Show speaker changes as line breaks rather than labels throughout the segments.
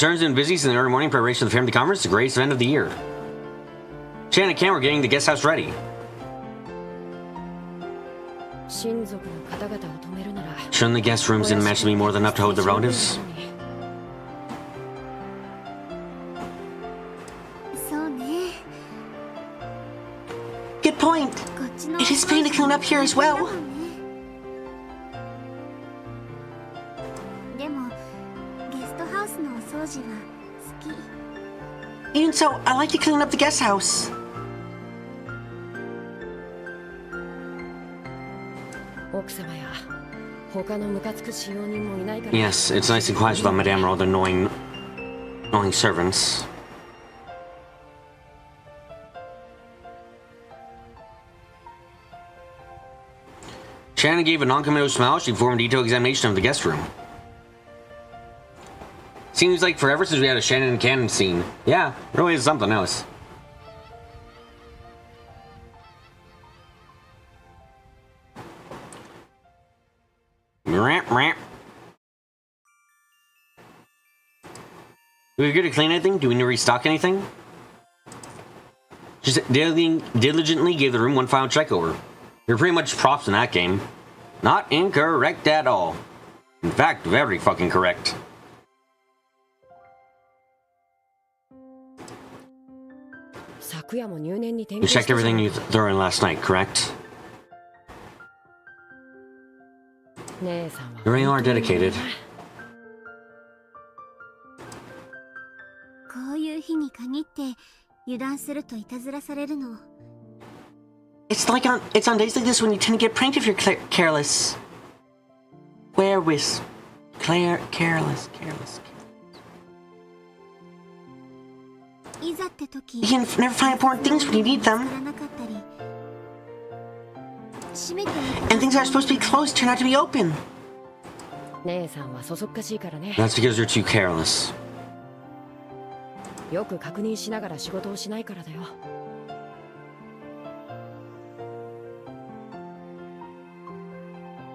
Star's been busy since the early morning preparation of the family conference, the greatest event of the year. Shannon and Kanon were getting the guest house ready. Shouldn't the guest rooms in match be more than enough to hold the relatives?
Good point. It is pain to clean up here as well. Even so, I like to clean up the guest house.
Yes, it's nice and quiet without Madame or all the annoying servants. Shannon gave a non-committal smile as she performed a detailed examination of the guest room. Seems like forever since we had a Shannon and Kanon scene. Yeah, really is something else. Do we get to clean anything? Do we need to restock anything? Just diligently gave the room one final check over. You're pretty much props in that game. Not incorrect at all. In fact, very fucking correct. You checked everything you threw in last night, correct? You really are dedicated.
It's on days like this when you tend to get pranked if you're careless. Careless. You can never find important things when you need them. And things that are supposed to be closed turn out to be open.
That's because you're too careless.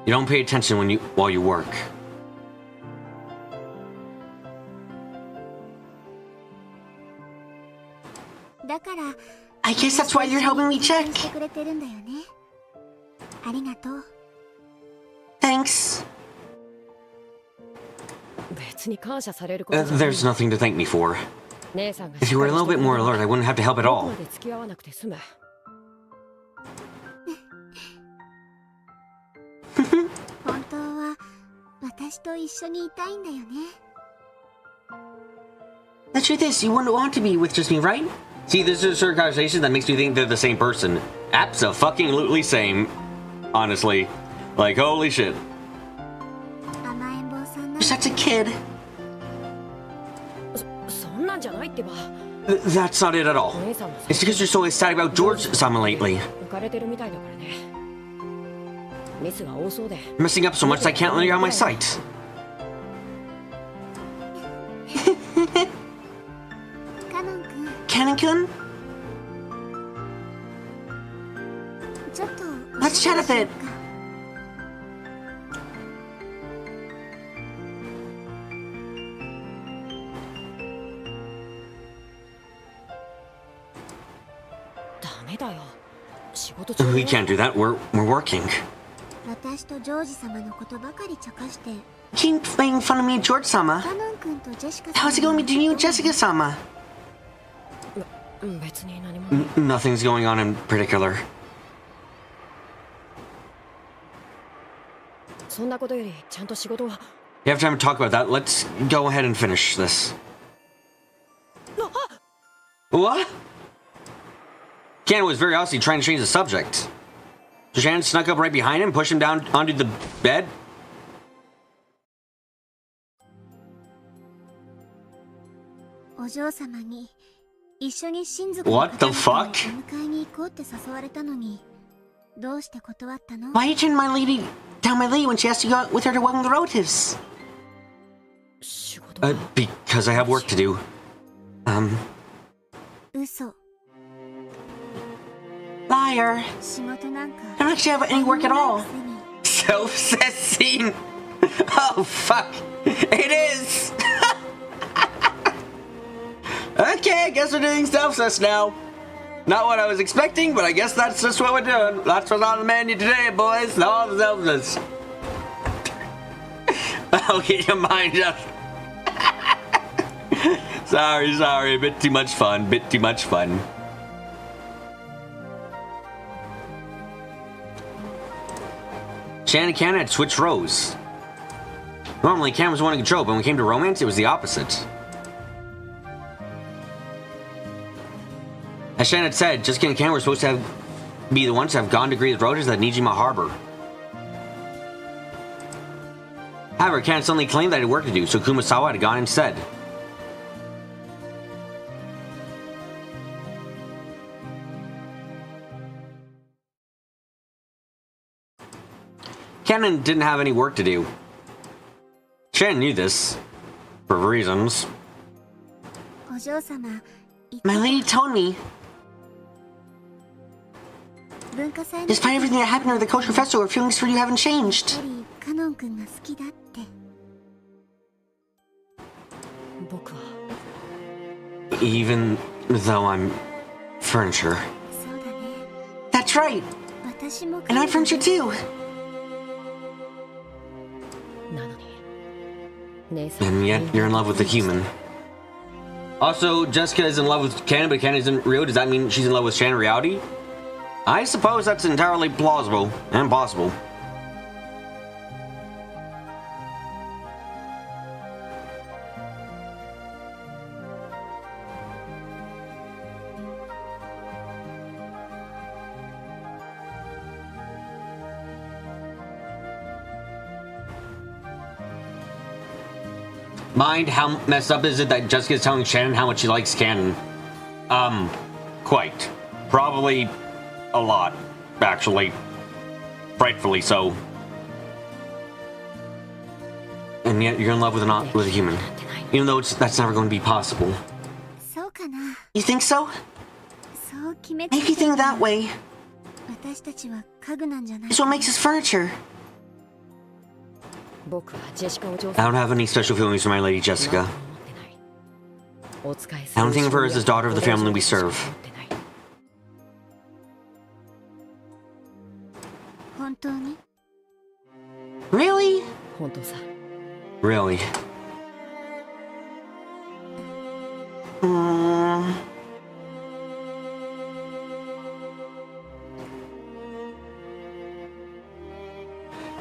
You don't pay attention while you work.
I guess that's why you're helping me check. Thanks.
There's nothing to thank me for. If you were a little bit more alert, I wouldn't have to help at all.
The truth is, you wouldn't want to be with just me, right?
See, this is a certain conversation that makes me think they're the same person. Abso-fucking-lutely same. Honestly. Like, holy shit.
You're such a kid.
That's not it at all. It's because you're so excited about George-sama lately. Messing up so much that I can't let you out of my sight.
Kanon-kun? Let's chat a bit.
We can't do that. We're working.
Keep making fun of me and George-sama. How's it going between you and Jessica-sama?
Nothing's going on in particular. You have time to talk about that. Let's go ahead and finish this. What? Kanon was very obviously trying to change the subject. So Shannon snuck up right behind him, pushed him down onto the bed. What the fuck?
Why did you turn down my lady when she asked to go out with her to welcome the relatives?
Because I have work to do.
Liar. I don't actually have any work at all.
Self-says scene. Oh fuck. It is. Okay, I guess we're doing self-sus now. Not what I was expecting, but I guess that's just what we're doing. That's what's on the menu today, boys. All the self-sus. I'll get your mind up. Sorry. A bit too much fun. Shannon and Kanon had switched roles. Normally, Kanon was the one in control, but when it came to romance, it was the opposite. As Shannon had said, Jessica and Kanon were supposed to be the ones to have gone to greet the roaches at Nijima Harbor. However, Kanon suddenly claimed that he had work to do, so Kumasawa had gone instead. Kanon didn't have any work to do. Shannon knew this, for reasons.
My lady told me, despite everything that happened with the cultural festival, her feelings for you haven't changed.
Even though I'm furniture.
That's right. And I'm furniture too.
And yet, you're in love with a human. Also, Jessica is in love with Kanon, but Kanon isn't real. Does that mean she's in love with Shannon in reality? I suppose that's entirely plausible and possible. Mind how messed up is it that Jessica's telling Shannon how much she likes Kanon? Quite. Probably a lot, actually. Frightfully so. And yet you're in love with a human. Even though that's never going to be possible.
You think so? If you think that way, it's what makes us furniture.
I don't have any special feelings for my lady Jessica. I don't think of her as the daughter of the family we serve.
Really?
Really?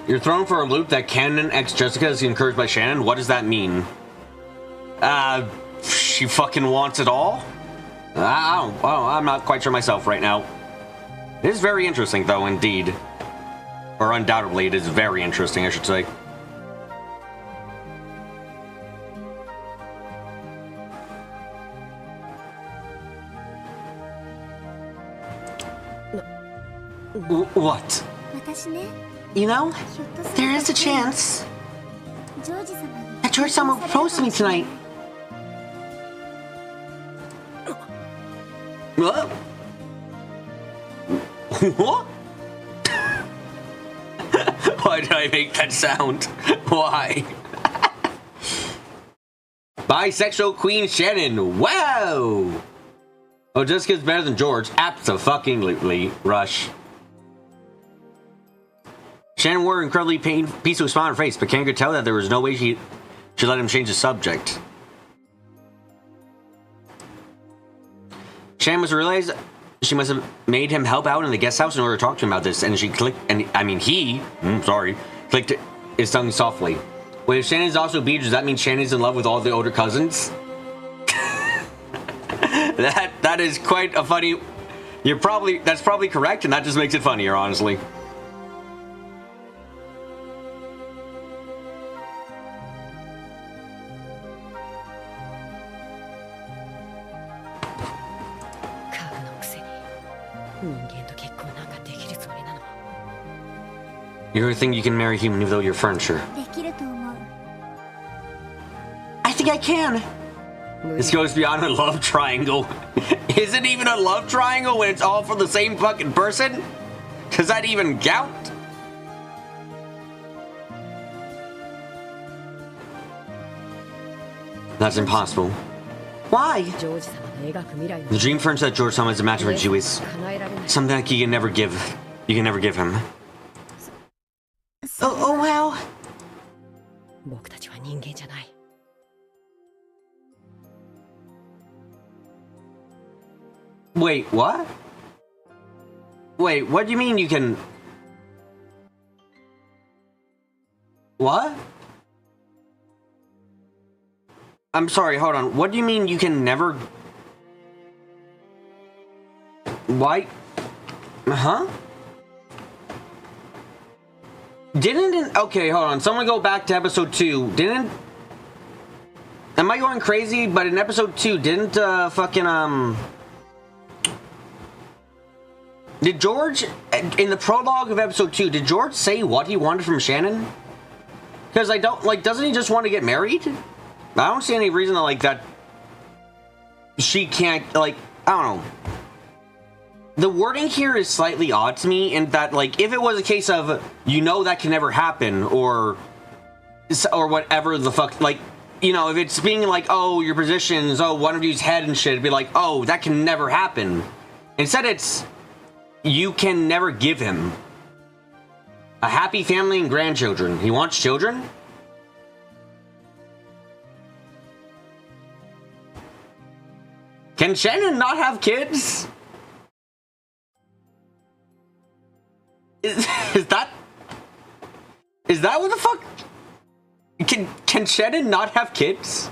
You're thrown for a loop that Kanon X Jessica is encouraged by Shannon? What does that mean? She fucking wants it all? I'm not quite sure myself right now. It is very interesting, though, indeed. Or undoubtedly, it is very interesting, I should say. What?
You know, there is a chance that George-sama will propose to me tonight.
What? What? Why did I make that sound? Why? Bisexual Queen Shannon. Wow! Oh, Jessica's better than George. Abso-fucking-lutely. Rush. Shannon wore an incredibly peaceful smile on her face, but Kanon could tell that there was no way she should let him change the subject. Shannon must realize she must have made him help out in the guest house in order to talk to him about this, and she clicked, clicked his tongue softly. Wait, if Shannon's also beach, does that mean Shannon's in love with all the older cousins? that is quite a funny. That's probably correct, and that just makes it funnier, honestly. You really think you can marry a human even though you're furniture?
I think I can.
This goes beyond a love triangle. Is it even a love triangle when it's all for the same fucking person? Does that even count? That's impossible.
Why?
The dream furniture that George-sama is a match for you is something like you can never give him.
Oh, well.
Wait, what? Wait, what do you mean you can... What? I'm sorry, hold on. What do you mean you can never... Why? Huh? Okay, hold on. Someone go back to episode 2. Am I going crazy? But in episode 2, did George, in the prologue of episode 2, did George say what he wanted from Shannon? Because I don't, doesn't he just want to get married? I don't see any reason that she can't, I don't know. The wording here is slightly odd to me in that, if it was a case of, that can never happen, or whatever the fuck, if it's being oh, your positions, oh, one of you's head and shit, it'd be oh, that can never happen. Instead, it's, you can never give him a happy family and grandchildren. He wants children? Can Shannon not have kids? Is that what the fuck? Can Shannon not have kids?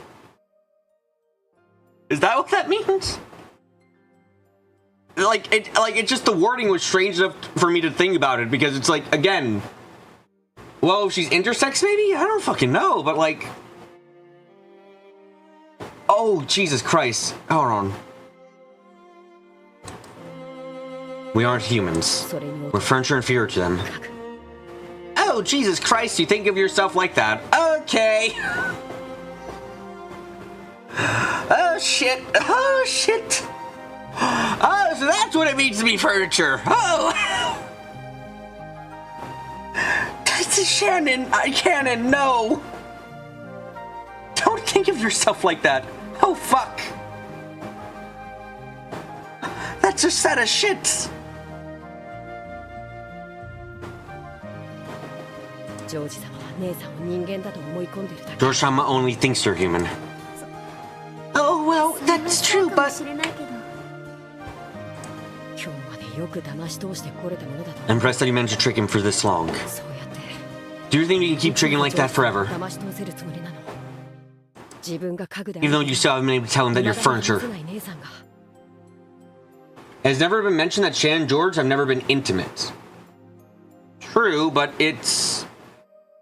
Is that what that means? It's just the wording was strange enough for me to think about it, because it's again, well, she's intersex maybe? I don't fucking know, but oh, Jesus Christ. Hold on. We aren't humans. We're furniture inferior to them. Oh, Jesus Christ, you think of yourself like that. Okay. Oh, shit. Oh, shit. Oh, so that's what it means to be furniture. Oh. That's Shannon. Kanon, no. Don't think of yourself like that. Oh, fuck. That's a set of shits. George-sama only thinks they're human.
Oh, well, that's true, but...
I'm impressed that you managed to trick him for this long. Do you think you can keep tricking like that forever? Even though you still haven't been able to tell him that you're furniture. It has never been mentioned that Shannon and George have never been intimate. True, but it's...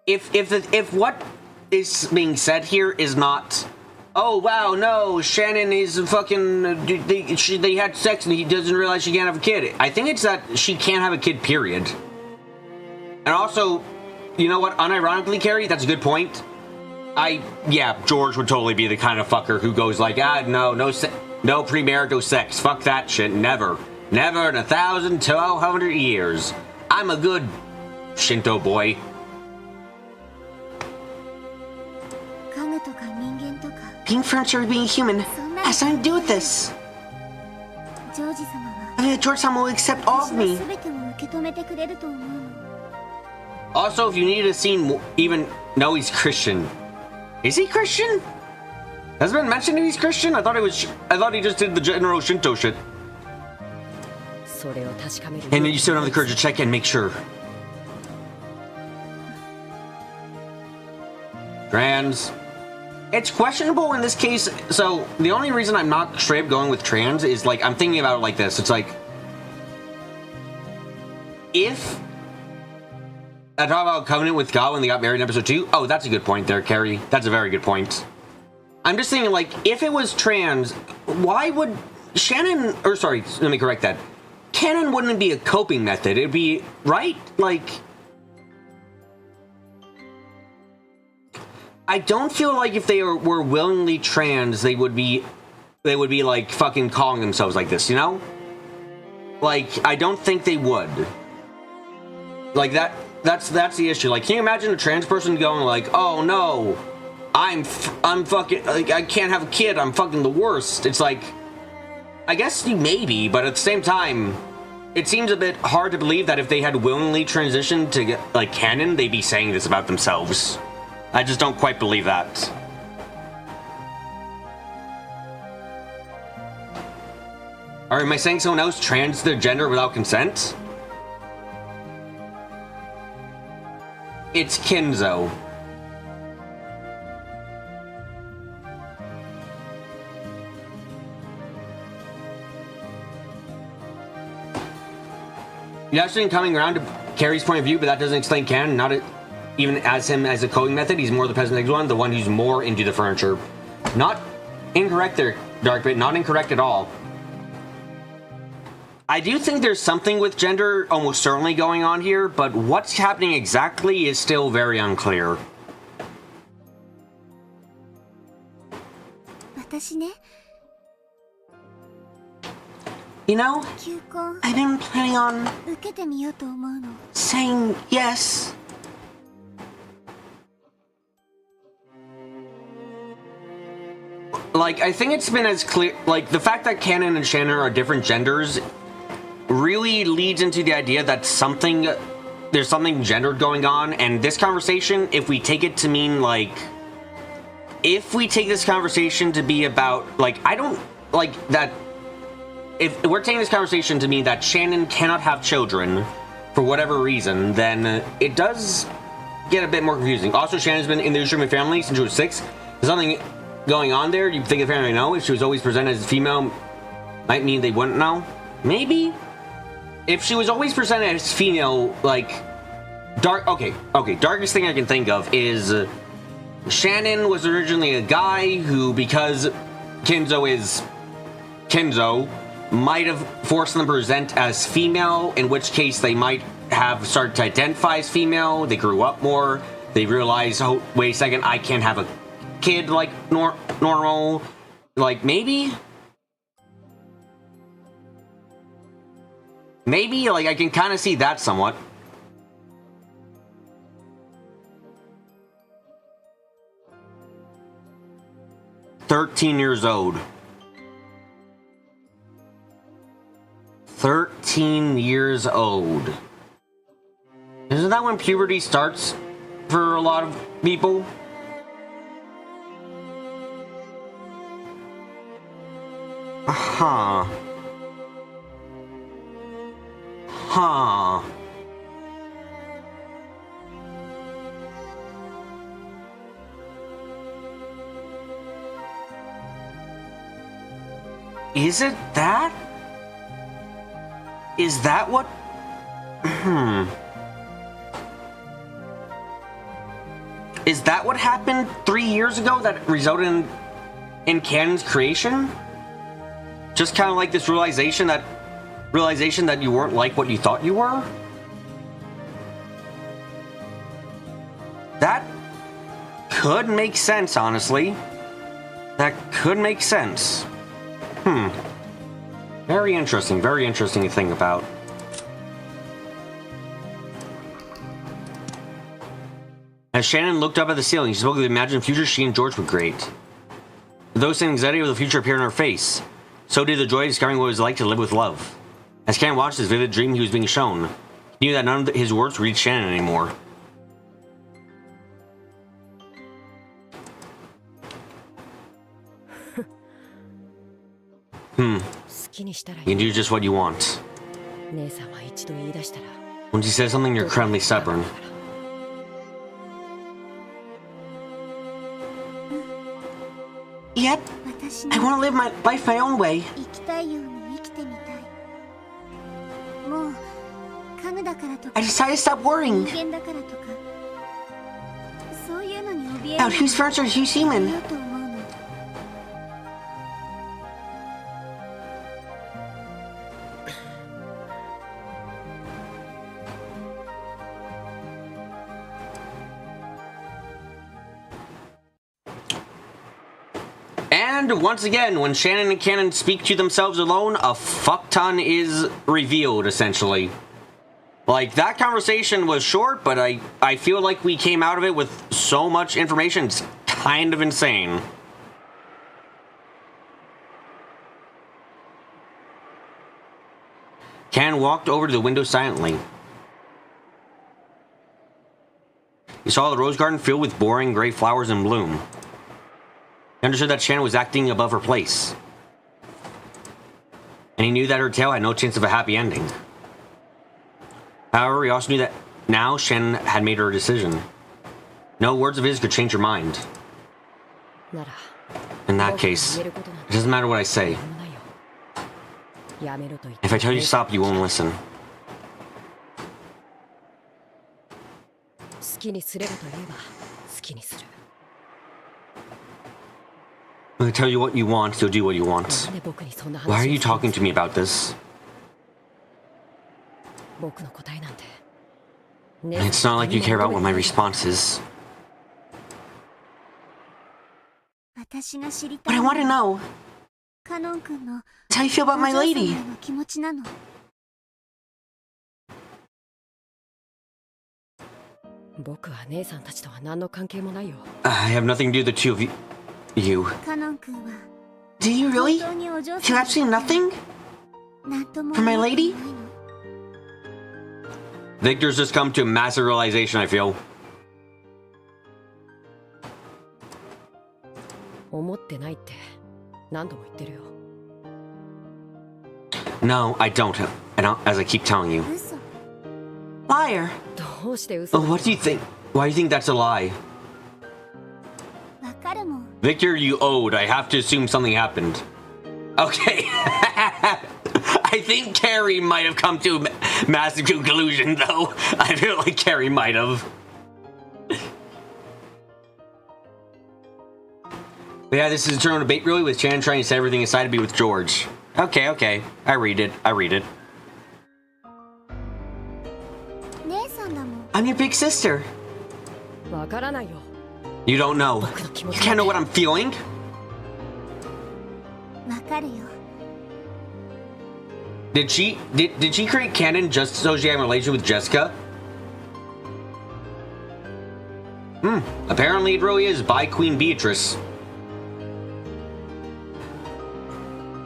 If what is being said here is not, oh wow, no, Shannon is fucking, they had sex and he doesn't realize she can't have a kid. I think it's that she can't have a kid, period. And also, you know what, unironically, Carrie, that's a good point. Yeah, George would totally be the kind of fucker who goes no premarital sex, fuck that shit, never in 1,200 years. I'm a good Shinto boy.
Being furniture or being human has nothing to do with this. I think that George-sama will accept all of me.
Also, if you needed a scene, no, he's Christian. Is he Christian? Has it been mentioned that he's Christian? I thought he just did the general Shinto shit. And you still don't have the courage to check and make sure. Trans. It's questionable in this case. So the only reason I'm not straight up going with trans is I'm thinking about it like this. It's if I talk about Covenant with God when they got married in episode 2. Oh, that's a good point there, Carrie. That's a very good point. I'm just thinking if it was trans, why would Shannon, or sorry, let me correct that. Kanon wouldn't be a coping method. It'd be, right? I don't feel like if they were willingly trans, they would be fucking calling themselves like this, you know? I don't think they would. That's the issue. Can you imagine a trans person going oh no, I'm fucking, like, I can't have a kid, I'm fucking the worst. It's like, I guess maybe, but at the same time, it seems a bit hard to believe that if they had willingly transitioned to get, like, canon, they'd be saying this about themselves. I just don't quite believe that. Or am I saying someone else trans their gender without consent? It's Kinzo. Yashin coming around to Carrie's point of view, but that doesn't explain canon. Not even as him as a coding method. He's more the peasant eggs one, the one who's more into the furniture. Not incorrect there, Darkbit. Not incorrect at all. I do think there's something with gender almost certainly going on here, but what's happening exactly is still very unclear.
You know, I've been planning on saying yes.
Like, I think it's been as clear, like, the fact that Kanon and Shannon are different genders really leads into the idea that there's something gendered going on, and this conversation, if we take it to mean, like, if we take this conversation to be about, like, I don't, like, that, if we're taking this conversation to mean that Shannon cannot have children for whatever reason, then it does get a bit more confusing. Also, Shannon's been in the Ushima family since she was 6. There's something going on there. You think the family know? If she was always presented as female, might mean they wouldn't know? Maybe? If she was always presented as female, like, darkest thing I can think of is Shannon was originally a guy who, because Kinzo is Kinzo, might have forced them to present as female, in which case they might have started to identify as female. They grew up more. They realized, oh, wait a second, I can't have a kid like normal. Like, maybe, like, I can kind of see that somewhat. "13 years old. 13 years old. Isn't that when puberty starts for a lot of people? Huh. Is it that? Is that what? Is that what happened 3 years ago that resulted in Kanon's creation? Just kind of like this realization that you weren't like what you thought you were? That could make sense, honestly. That could make sense. Very interesting to think about. As Shannon looked up at the ceiling, she spoke of the imagined future she and George would create. Those anxiety of the future appeared in her face. So did the joy of discovering what it was like to live with love. As Ken watched this vivid dream he was being shown, he knew that none of his words reached Shannon anymore. You can do just what you want. Once you say something, you're incredibly stubborn.
Yep, I want to live my life my own way. I decided to stop worrying about whose furniture is who's human.
And once again, when Shannon and Kanon speak to themselves alone, a fuck ton is revealed, essentially. Like, that conversation was short, but I feel like we came out of it with so much information. It's kind of insane. Kanon walked over to the window silently. He saw the rose garden filled with boring gray flowers in bloom. He understood that Shannon was acting above her place. And he knew that her tale had no chance of a happy ending. However, he also knew that now Shannon had made her decision. No words of his could change her mind. In that case, it doesn't matter what I say. If I tell you to stop, you won't listen. When I tell you what you want, you'll do what you want. Why are you talking to me about this? It's not like you care about what my response is.
But I want to know. It's how you feel about my lady.
I have nothing to do with the two of you.
Do you really? Feel absolutely nothing? For my lady?
Victor's just come to a massive realization, I feel. No, I don't, as I keep telling you.
Liar.
Oh, what do you think? Why do you think that's a lie? Victor, you owed. I have to assume something happened. Okay. I think Carrie might have come to a massive conclusion, though. I feel like Carrie might have. But yeah, this is a turn debate, really, with Shannon trying to set everything aside to be with George. Okay. I read it.
I'm your big sister.
You don't know. You can't know what I'm feeling. Did she create Kanon just so she had a relationship with Jessica? Apparently it really is by Queen Beatrice.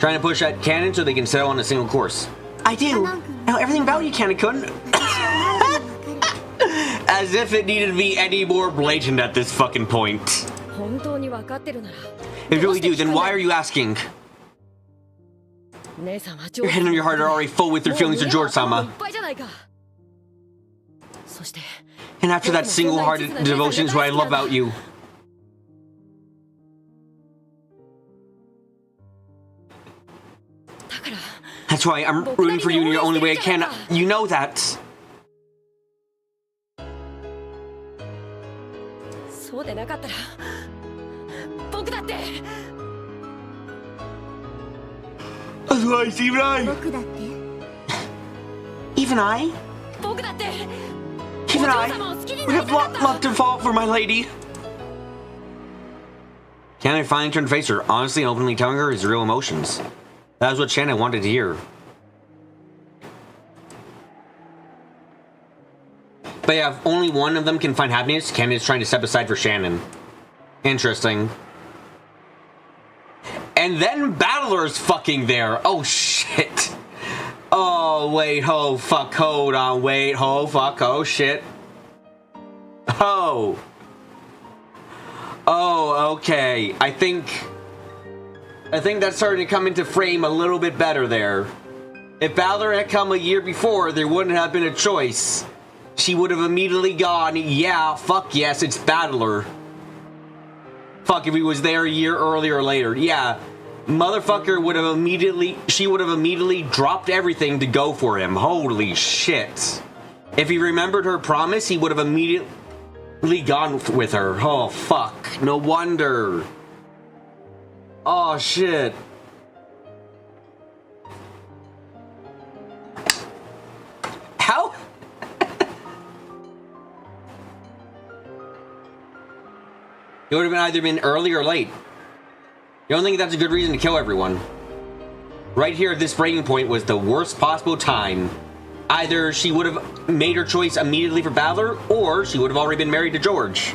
Trying to push at Kanon so they can settle on a single course.
I do. I know everything about you, Kanon-kun.
As if it needed to be any more blatant at this fucking point. If you really do, then why are you asking? Your head and your heart are already full with your feelings for George-sama. And after that single-hearted devotion is what I love about you. That's why I'm rooting for you in your only way I can. You know that. Otherwise, even I. Even I would have loved to fall for my lady. Kanon finally turned to face her, honestly and openly telling her his real emotions. That was what Shannon wanted to hear. But yeah, if only one of them can find happiness, Kanon is trying to step aside for Shannon. Interesting. And then Battler's fucking there. Oh shit. Oh wait, oh fuck, hold on, wait, oh fuck, oh shit. Oh. Oh, okay. I think that's starting to come into frame a little bit better there. If Balor had come a year before, there wouldn't have been a choice. She would have immediately gone, yeah, fuck yes, it's Battler. Fuck if he was there a year earlier or later. Yeah, motherfucker would have immediately dropped everything to go for him. Holy shit. If he remembered her promise, he would have immediately gone with her. Oh, fuck. No wonder. Oh, shit. How? It would have either been early or late. You don't think that's a good reason to kill everyone? Right here at this breaking point was the worst possible time. Either she would have made her choice immediately for Balor, or she would have already been married to George.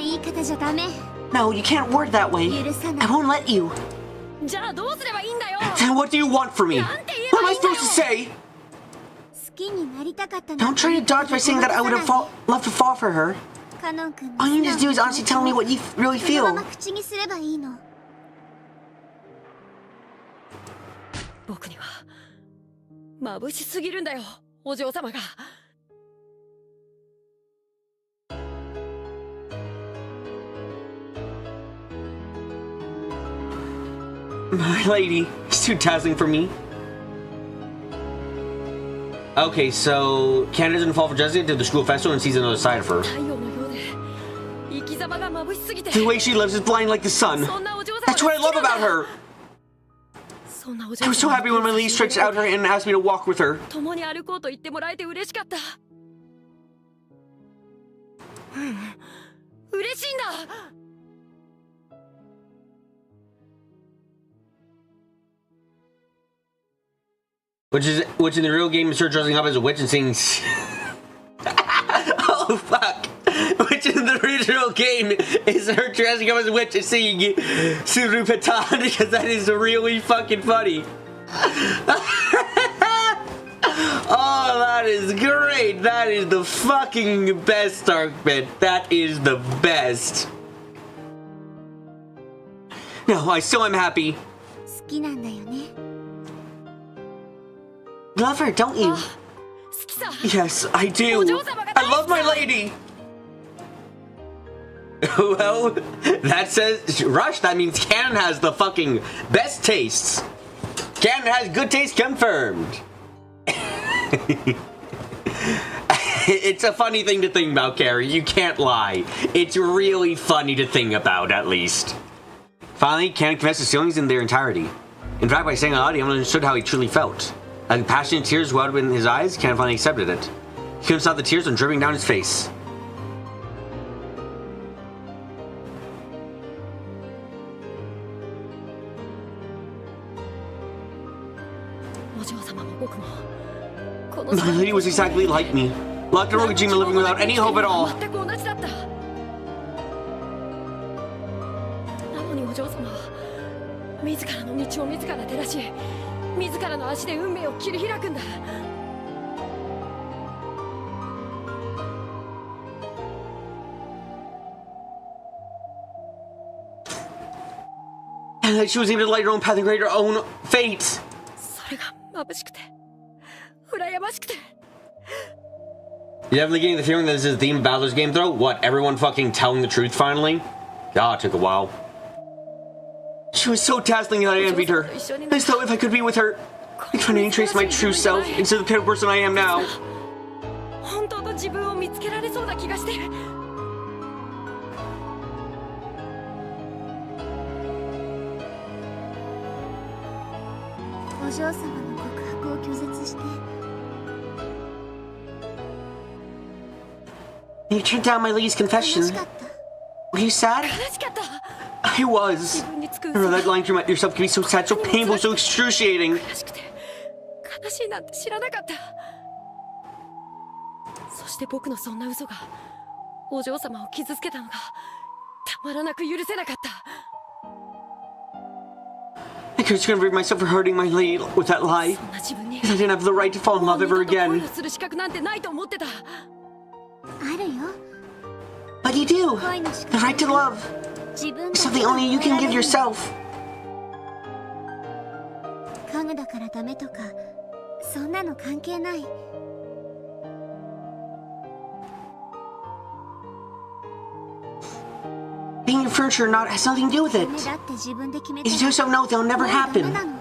言い方じゃダメ。
No, you can't word that way. I won't let you.
じゃあどうすればいいんだよ。
Then what do you want from me? What am I supposed to say?
好きになりたかった
Don't try to dodge by saying that I would have loved to fall for her.
カノン君
All you need to do is honestly tell me what you really
そのま
feel.
ま口にすればいいの。僕には眩しすぎるんだよ、お嬢様が。
My lady, it's too dazzling for me.
Okay, so Kanon doesn't fall for Jessica to the school festival and sees another side of her.
太陽のようで生き様が眩しすぎて。
The way she lives is blind like the sun.
そんなお嬢様
That's what I love about her.
そんなお
I
嬢
was so
様
happy when my lady stretched out her hand and asked me to walk with her.
共に歩こうと言ってもらえて嬉しかった。嬉しいんだ。
Which in the real game is her dressing up as a witch and singing. Oh fuck! Which in the original game is her dressing up as a witch and singing Surupatan because that is really fucking funny. Oh, that is great! That is the fucking best arc bit. That is the best.
No, I still am happy.
好きなんだよね。
Love her, don't you?
好きさ。
Yes, I do. I love my lady.
Well, that says Rush. That means Kanon has the fucking best tastes. Kanon has good taste confirmed. It's a funny thing to think about, Carrie. You can't lie. It's really funny to think about, at least. Finally, Kanon confessed his feelings in their entirety. In fact, by saying out loud, he understood how he truly felt. As passionate tears welled in his eyes, Kanon finally accepted it. He couldn't stop the tears from dripping down his face.
お嬢様も僕もこの
My lady was exactly like me. Locked in a Rokujima living without any hope at all.
全く同じだった。なのにお嬢様は自らの道を自ら照らし、自らの足で運命を切り開くんだ。
And that she was able to light her own path and create her own fate.
それが眩しくて、羨ましくて。
You definitely getting the feeling that this is the theme of Bowser's game, though? What, everyone fucking telling the truth finally? God, it took a while.
She was so dazzling that I envied her. As though if I could be with her, I'd finally trace my true self instead of the pale person I am now.
本当と自分を見つけられそうな気がして。 お嬢様の告白を拒絶して。
You turned down my lady's
悲
confession.
しかった。
Were you sad?
悲しかった。
I was.
自分につく
I remember that line through yourself can be so sad, so painful, so excruciating.
悲しくて悲しいなんて知らなかった。そして僕のそんな嘘がお嬢様を傷つけたのがたまらなく許せなかった。
I couldn't forgive myself for hurting my lady with that lie.
そんな自分に
Because I didn't have the right to fall in
も
love
う二度
ever
と恋
again.
をする資格なんてないと思ってた。あるよ。
But you do. The right to love.
自分
It's something only you can give yourself.
家具だからダメとかそんなの関係ない。
Being your furniture or not has nothing to do with
ダ
it.
メだって自分で決め
If
た
you do so, no, they'll never
もうダメ
happen.
なの。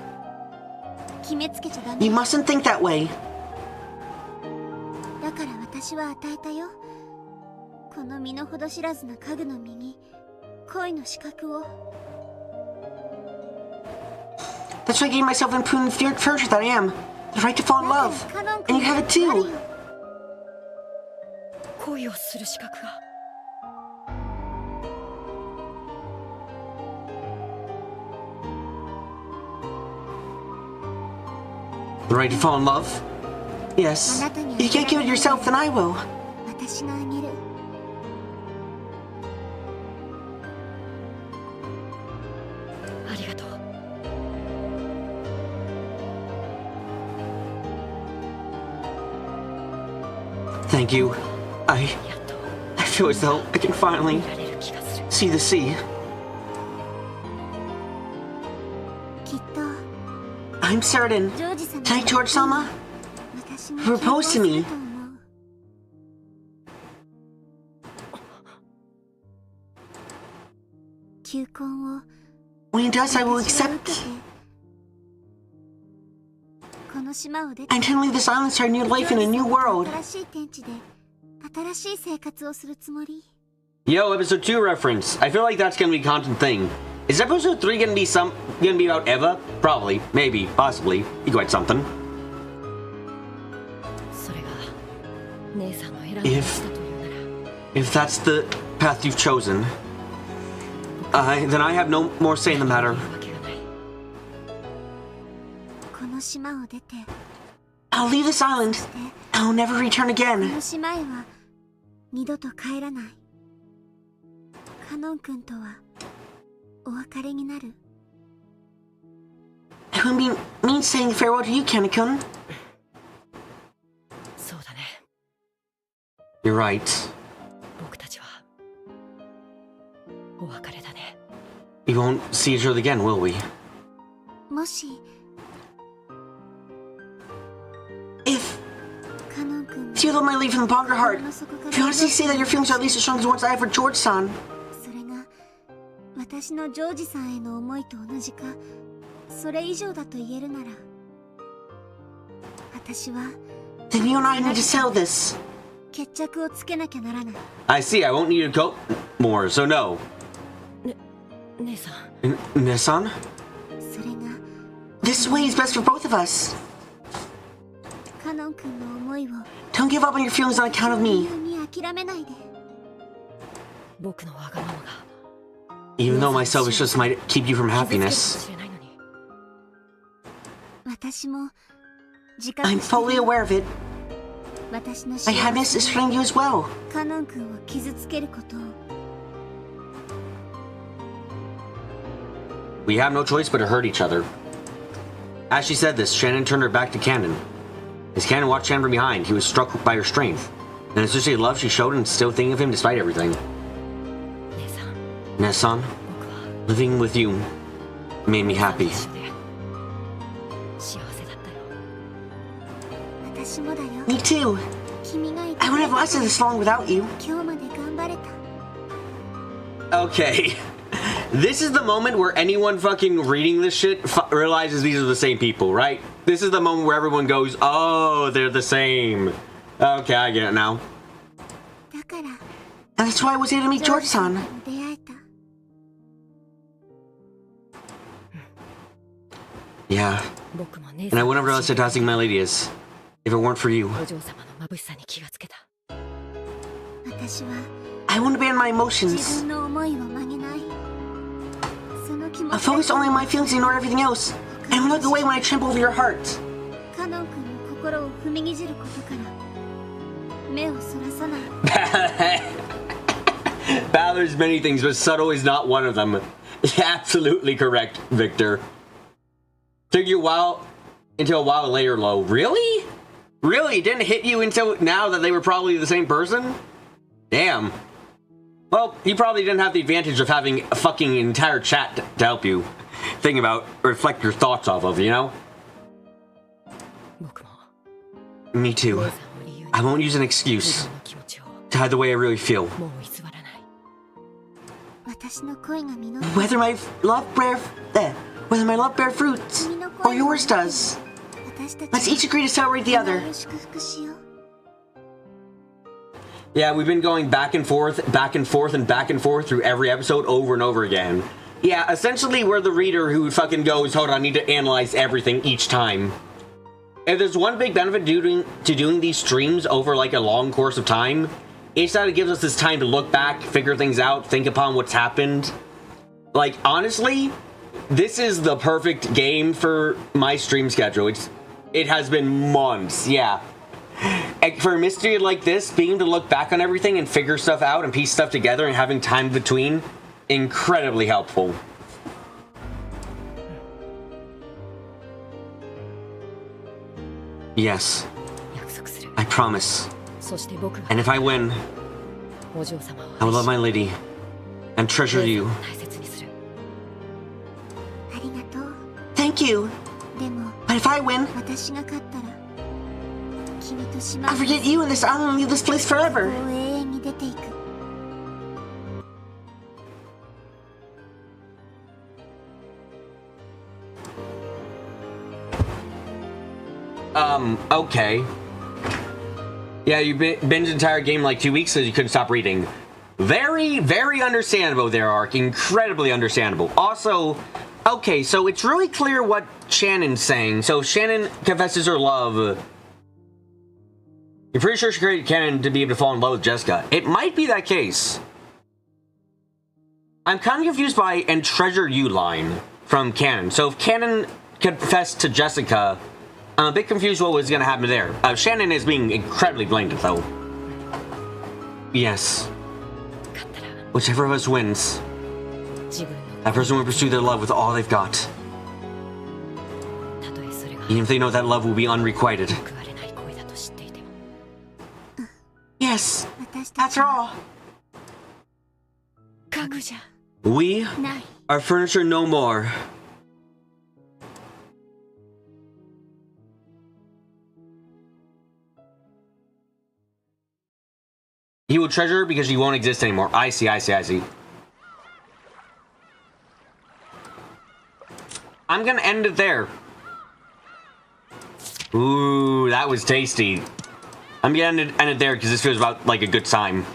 決めつけちゃダメ。
You mustn't think that way.
だから私は与えたよ。この身の程知らずな家具の身に恋の資格を。
That's why I gave myself the improved furniture that I am. The right to fall in
だ
love.
からカノン
And you have it
ある
too.
よ。恋をする資格が。
The right to fall in love? Yes. If you can't give it yourself, then I will.
私があげる。
Thank you. I
やっと
feel as though I can finally
見られる気がする
see the sea.
きっと
I'm certain.
ジョージ様
Tonight, George Sama
私も
proposed to me.
結婚すると思う 求婚を
When he does, I will
私は受
accept.
けてこの島を出て
I intend to leave this island, start a new life in a new world.
新しい天地で新しい生活をするつもり
Yo, episode 2 reference. I feel like that's gonna be a constant thing. Is episode 3 gonna be about Eva? Probably, maybe, possibly. Be quite something.
それが姉さんの選んだ道だというなら
If that's the path you've chosen, then I have no more say in the matter.
わけがない
この島を出て
I'll leave this island. I'll never return
こ
again.
の島へは二度と帰らないカノン君とはお別れになる
It would mean saying farewell to you, Kanekun.
そうだね
You're right.
僕たちはお別れだね
We won't see each other again, will we?
もし
If
カノン君
you love my leave from the Ponker heart,
の底から
if you honestly say that your feelings are at least as strong as the ones I have for George-san,
それが私のジョージさんへの思いと同じかそれ以上だと言えるなら私は
then you and I need to settle this.
決着をつけなきゃならない
I see, I won't need to cope more, so no.
姉さん
Nissan?
それが
This way is best for both of us.
カノン君の思いを
Don't give up on your feelings on account of
理
me.
由に諦めないで
僕のわがままが
Even though my selfishness might keep you from
傷つけるかも
happiness.
しれないのに
私も自覚
I'm
して
fully
る
aware of it.
私の
My
幸
happiness
せ
is hurting you as well.
カノン君を傷つけることを
We have no choice but to hurt each other. As she said this, Shannon turned her back to Kanon. As Kanon watched Shannon from behind, he was struck by her strength, and especially the love she showed and still thinking of him despite everything.
姉さん
Nessan,
僕は
living with you made me
姉さんと
happy.
一緒で幸せだったよ
私もだよ
Me too.
君がいて
I wouldn't have lasted this long without you.
今日まで頑張れた
Okay. This is the moment where anyone fucking reading this shit realizes these are the same people, right? This is the moment where everyone goes, oh, they're the same. Okay, I get it now.
だから
And that's why I was able to meet
ジョージさん
George-san.
と出会えた
Yeah,
僕も姉
and I
さん
wouldn't have realized how dazzling my lady is if it weren't for you.
お嬢様の眩しさに気がつけた
私は
I won't abandon my
自
emotions.
分の思いを曲げないその気持
I'll
ちだ
focus only on my feelings and ignore everything else. And will look away when I trample over your heart.
カノン君の心を踏みにじることから目をそらさない
Balor's many things, but subtle is not one of them. Absolutely correct, Victor. Took you until a while later, low. Really? Really? It didn't hit you until now that they were probably the same person? Damn. Well, you probably didn't have the advantage of having a fucking entire chat to help you think about, reflect your thoughts off of, you know?
僕も
Me
姉
too.
さんを理由に
I won't use an
自
excuse
分の気持ちを
to hide the way I really feel.
もう偽らない
私の恋が実る
Whether my love bear fruits or yours does.
私た
Let's
ち
each agree to celebrate the
は
other.
祝福しよう
Yeah, we've been going back and forth, back and forth, and back and forth through every episode over and over again. Yeah, essentially we're the reader who fucking goes, hold on, I need to analyze everything each time. If there's one big benefit to doing these streams over like a long course of time, it's that it gives us this time to look back, figure things out, think upon what's happened. Like, honestly, this is the perfect game for my stream schedule. It has been months, yeah. And for a mystery like this, being able to look back on everything and figure stuff out and piece stuff together and having time between, incredibly helpful.
Yes,
約束する
I promise.
And if I win, I will love my lady and treasure you.
ありがとう。
Thank you.
でも
But if I win,
私が勝ったら君と島
I'll forget you in this island and leave this place forever.
永遠に出ていく。
Okay. Yeah, you binged the entire game in like 2 weeks because you couldn't stop reading. Very, very understandable there, Ark. Incredibly understandable. Also, okay, so it's really clear what Shannon's saying. So Shannon confesses her love. You're pretty sure she created Kanon to be able to fall in love with Jessica. It might be that case. I'm kind of confused by "and treasure you" line from Kanon. So if Kanon confessed to Jessica, I'm a bit confused what was going to happen there. Shannon is being incredibly blatant, though. Yes. Whichever of us wins, that person will pursue their love with all they've got. Even if they know that love will be unrequited. Yes,
私た
That's
ち
all.
家具じゃ
We
ない。
are furniture no more. He will treasure her because she won't exist anymore. I see, I see, I see. I'm gonna end it there. Ooh, that was tasty. I'm gonna end it there because this feels about like a good time.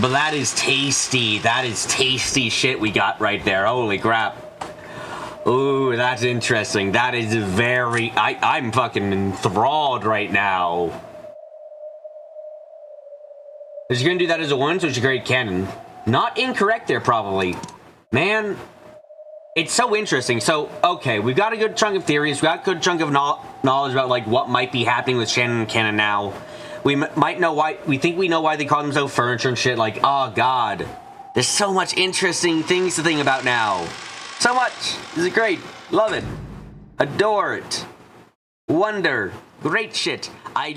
But that is tasty. That is tasty shit we got right there. Holy crap. Ooh, that's interesting. That is very... I'm fucking enthralled right now. Is she gonna do that as a one, so she create Kanon? Not incorrect there, probably. Man, it's so interesting. So, okay, we've got a good chunk of theories. We've got a good chunk of knowledge about, like, what might be happening with Shannon and Kanon now. We might know why... We think we know why they call themselves furniture and shit. Like, oh, God. There's so much interesting things to think about now. So much. This is great. Love it. Adore it. Wonder. Great shit. I...